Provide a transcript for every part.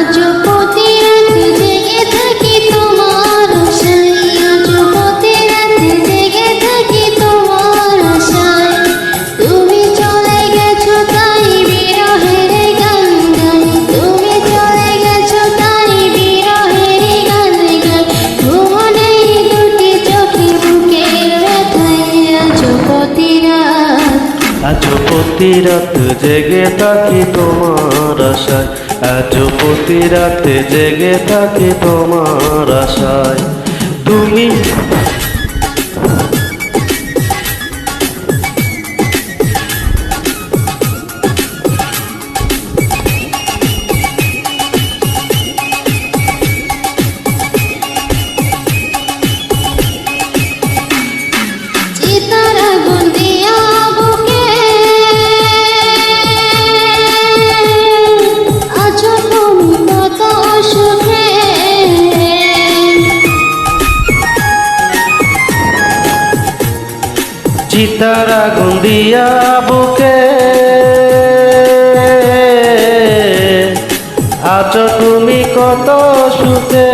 আজ প্রতি রাতে জেগে থাকি তোমার আশায়, আজ প্রতি রাতে জেগে থাকি তোমার আশায়। তুমি চলে গেছো তাই বিরহের গান গাই, তুমি চলে গেছো তাই বিরহের গান গাই। ঘুম নেই দুটি চোখে বুকের ব্যথায়, আজ প্রতি রাত, আজ প্রতি রাত জেগে থাকি তোমার আশায়, আজ প্রতি রাতে জেগে থাকি তোমার আশায়। তুমি চিতার আগুন দিয়া বুকে আছো তুমি কত সুখে। চিতার আগুন দিয়া বুকে আছো তুমি কত সুখে।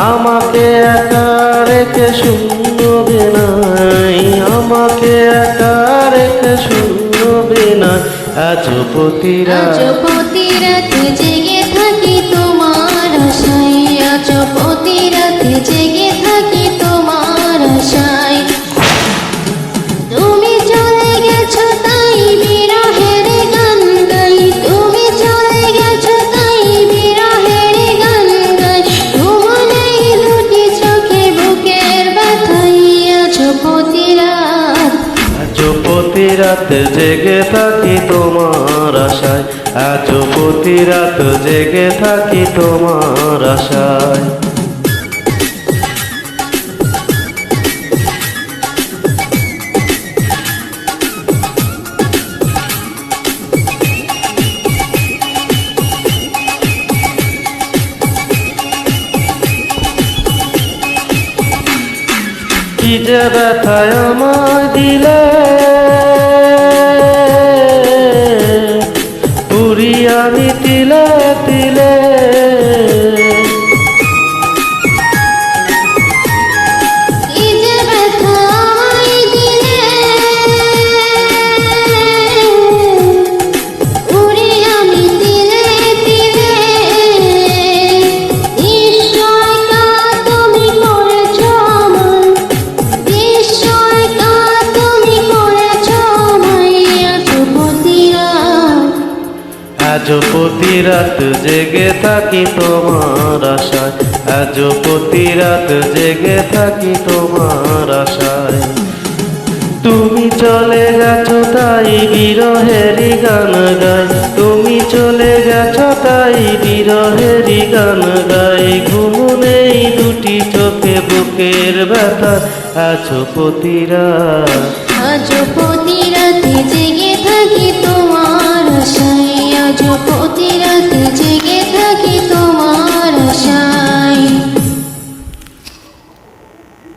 আমাকে একা রেখে শূন্য বিনাই, আমাকে একা রেখে শূন্য বিনাই। আজ প্রতি আজ রাত, প্রতি রাতে জেগে থাকি তোমার আশায়, আজ প্রতি রাতে জেগে থাকি তোমার আশায়। তুমি চলে গেছো তাই বিরহের গান গাই, তুমি চলে গেছো তাই বিরহের গান গাই। ঘুম নেই দুটি চোখে বুকের ব্যথায়, আজ প্রতি রাত, আজ প্রতি রাত জেগে থাকি তোমার আশায়, আজ প্রতি রাত জেগে থাকি তোমার আশায়। কি যে ব্যথায় আমায় দিলে, পুরি আমি তিলে তিলে। কি যে ব্যথা আমায় দিলে, উড়ি আমি তিলে তিলে। নিশ্চয়তা তুমি করেছো আমায়, নিশ্চয়তা তুমি করেছো আমায়। আজ প্রতি রাত, আজ প্রতি রাত জেগে থাকি তোমার আশায়, আজ প্রতি রাত জেগে থাকি তোমার আশায়। তুমি চলে গেছো তাই বিরহেরই গান গাই, তুমি চলে গেছো তাই বিরহেরই গান গাই। ঘুম নেই দুটি চোখে বুকের ব্যথা, আজ প্রতি রাত, আজ প্রতি রাতে জেগে থাকি তোমার আশায়, আজ প্রতি রাতে জেগে থাকি।